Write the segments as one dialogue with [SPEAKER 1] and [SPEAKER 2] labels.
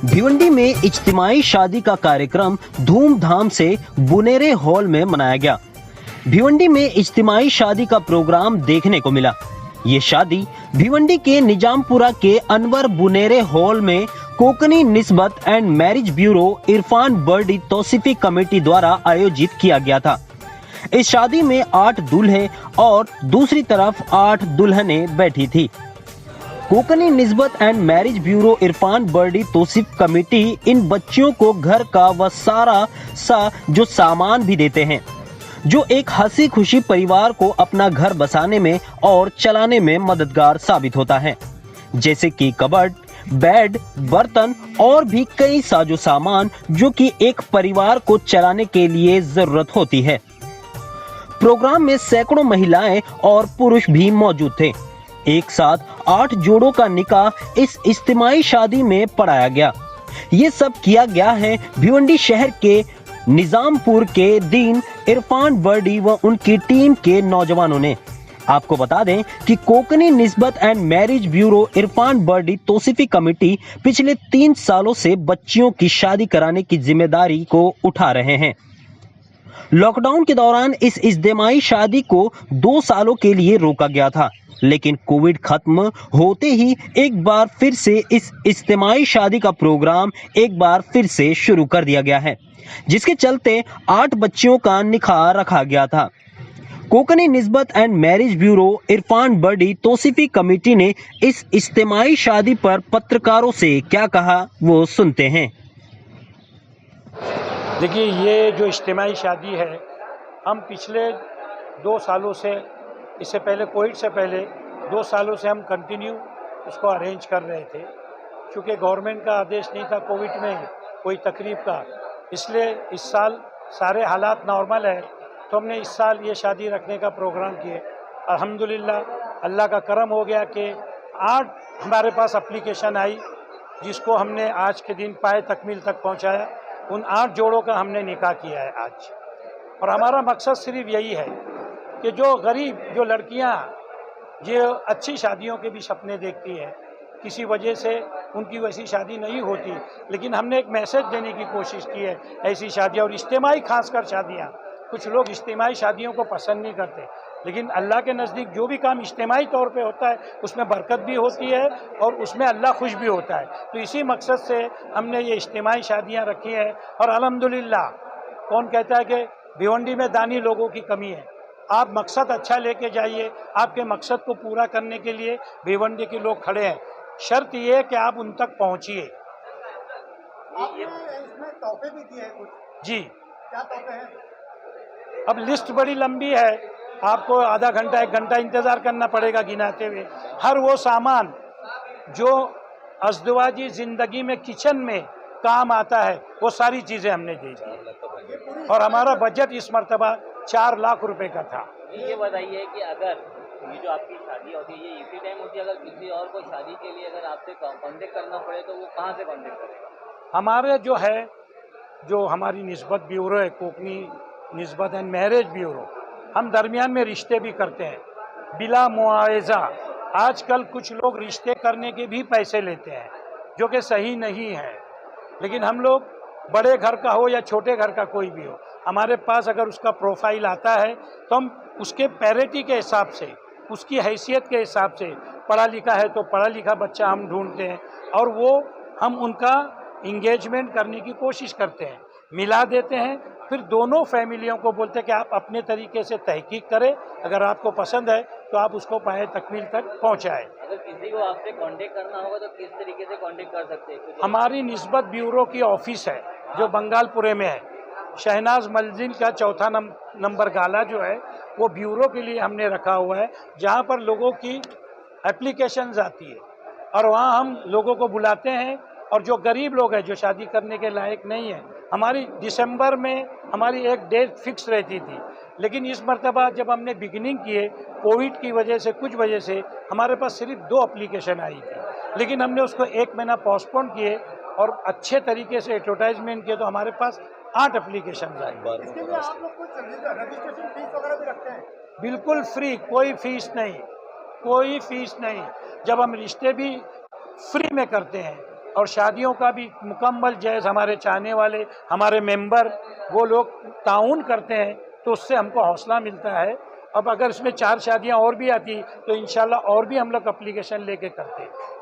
[SPEAKER 1] भिवंडी में इज्तिमाई शादी का कार्यक्रम धूमधाम से बुनेरे हॉल में मनाया गया। भिवंडी में इज्तिमाई शादी का प्रोग्राम देखने को मिला। ये शादी भिवंडी के निजामपुरा के अनवर बुनेरे हॉल में Kokni Nisbat and marriage bureau Irfan Bardi Tausifi committee द्वारा आयोजित किया गया था। इस शादी में 8 दूल्हे और दूसरी तरफ 8 दुल्हनें बैठी थी। Kokni Nisbat and marriage bureau Irfan Bardi Tausif committee इन बच्चियों को घर का व सारा जो सामान भी देते हैं, जो एक हंसी खुशी परिवार को अपना घर बसाने में और चलाने में मददगार साबित होता है, जैसे कि कबर्ड, बेड, बर्तन और भी कई साजो सामान जो कि एक परिवार को चलाने के लिए जरूरत होती है। प्रोग्राम में सैकड़ों महिलाएं और पुरुष भी मौजूद थे। एक साथ 8 जोड़ों का निकाह इस इज्तिमाई शादी में पढ़ाया गया। ये सब किया गया है भिवंडी शहर के निजामपुर के दीन इरफान बर्डी व उनकी टीम के नौजवानों ने। आपको बता दें कि Kokni Nisbat and marriage bureau Irfan Bardi Tausifi committee पिछले 3 सालों से बच्चियों की शादी कराने की जिम्मेदारी को उठा रहे हैं। लॉकडाउन के दौरान इस इज्तिमाई शादी को 2 सालों के लिए रोका गया था, लेकिन कोविड खत्म होते ही एक बार फिर से इस इज्तिमाई शादी का प्रोग्राम एक बार फिर से शुरू कर दिया गया है, जिसके चलते 8 बच्चियों का निकाह रखा गया था। Kokni Nisbat and marriage bureau Irfan Bardi Tausifi committee ने इस इज्तिमाई शादी पर पत्रकारों से क्या कहा वो सुनते हैं।
[SPEAKER 2] देखिए, ये जो इज्तिमाई शादी है, हम पिछले 2 सालों से, इससे पहले कोविड से पहले 2 सालों से हम कंटिन्यू उसको अरेंज कर रहे थे। क्योंकि गवर्नमेंट का आदेश नहीं था कोविड में कोई तकरीब का, इसलिए इस साल सारे हालात नॉर्मल है, तो हमने इस साल ये शादी रखने का प्रोग्राम किए। अल्हम्दुलिल्लाह अल्लाह का करम हो गया कि 8 हमारे पास एप्लीकेशन आई, जिसको हमने आज के दिन पाए तकमील तक पहुंचाया। उन 8 जोड़ों का हमने निकाह किया है आज। और हमारा मकसद सिर्फ यही है कि जो गरीब जो लड़कियां जो अच्छी शादियों के भी सपने देखती हैं, किसी वजह से उनकी वैसी शादी नहीं होती, लेकिन हमने एक मैसेज देने की कोशिश की है। ऐसी शादियाँ और इज्तिमाई खासकर शादियाँ, कुछ लोग इज्तिमाई शादियों को पसंद नहीं करते, लेकिन अल्लाह के नज़दीक जो भी काम इज्तिमाई तौर पे होता है उसमें बरकत भी होती है और उसमें अल्लाह खुश भी होता है। तो इसी मकसद से हमने ये इज्तिमाई शादियाँ रखी हैं। और अल्हम्दुलिल्लाह, कौन कहता है कि भिवंडी में दानी लोगों की कमी है? आप मकसद अच्छा लेके जाइए, आपके मकसद को पूरा करने के लिए भिवंडी के लोग खड़े हैं। शर्त ये है कि आप उन तक पहुँचिए।
[SPEAKER 3] इसमें तोहफे भी दिए हैं कुछ?
[SPEAKER 2] जी,
[SPEAKER 3] क्या तोहफे हैं?
[SPEAKER 2] अब लिस्ट बड़ी लंबी है, आपको आधा घंटा 1 घंटा इंतज़ार करना पड़ेगा गिनाते हुए। हर वो सामान जो अज़दवाजी ज़िंदगी में किचन में काम आता है, वो सारी चीज़ें हमने दे दी। और हमारा बजट इस मरतबा 4 लाख रुपए का था।
[SPEAKER 4] ये बताइए कि अगर ये जो आपकी शादी होती है, ये इसी टाइम होती है, अगर किसी और को शादी के लिए अगर आपसे कांटेक्ट करना पड़े तो वो कहाँ से कांटेक्ट करेगा?
[SPEAKER 2] हमारे जो हमारी निस्बत ब्यूरो है, Konkani Nisbat and marriage bureau, हम दरमियान में रिश्ते भी करते हैं बिला मुआवजा। आजकल कुछ लोग रिश्ते करने के भी पैसे लेते हैं, जो कि सही नहीं है। लेकिन हम लोग बड़े घर का हो या छोटे घर का कोई भी हो, हमारे पास अगर उसका प्रोफाइल आता है तो हम उसके पैरिटी के हिसाब से, उसकी हैसियत के हिसाब से, पढ़ा लिखा है तो पढ़ा लिखा बच्चा हम ढूंढते हैं और वो हम उनका इंगेजमेंट करने की कोशिश करते हैं, मिला देते हैं। फिर दोनों फैमिलियों को बोलते हैं कि आप अपने तरीके से तहकीक करें, अगर आपको पसंद है तो आप उसको पाए तकमील तक पहुंचाएं।
[SPEAKER 4] अगर किसी को आपसे कांटेक्ट करना होगा तो किस तरीके से कांटेक्ट कर सकते हैं?
[SPEAKER 2] हमारी निस्बत ब्यूरो की ऑफिस है जो बंगालपुरे में है, शहनाज मंजिल का 4था नंबर गाला जो है वो ब्यूरो के लिए हमने रखा हुआ है, जहाँ पर लोगों की एप्लीकेशंस आती है और वहाँ हम लोगों को बुलाते हैं। और जो गरीब लोग हैं, जो शादी करने के लायक नहीं है, हमारी दिसंबर में हमारी एक डेट फिक्स रहती थी, लेकिन इस मरतबा जब हमने बिगिनिंग किए कोविड की वजह से, कुछ वजह से हमारे पास सिर्फ 2 एप्लीकेशन आई थी, लेकिन हमने उसको 1 महीना पोस्टपोन किए और अच्छे तरीके से एडवर्टाइजमेंट किए तो हमारे पास 8 एप्लीकेशन आई।
[SPEAKER 3] इसके लिए आप लोग कुछ रजिस्ट्रेशन फीस वगैरह भी रखते हैं?
[SPEAKER 2] बिल्कुल फ्री, कोई फीस नहीं, कोई फीस नहीं। जब हम रिश्ते भी फ्री में करते हैं, और शादियों का भी मुकम्मल जैज़ हमारे चाहने वाले हमारे मेंबर वो लोग ताउन करते हैं, तो उससे हमको हौसला मिलता है। अब अगर इसमें 4 शादियां और भी आती तो इंशाल्लाह और भी हम लोग एप्लीकेशन लेके करते।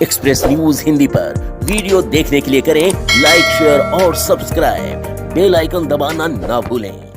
[SPEAKER 5] एक्सप्रेस न्यूज हिंदी पर वीडियो देखने के लिए करें लाइक, शेयर और सब्सक्राइब। बेल आइकन दबाना ना भूलें।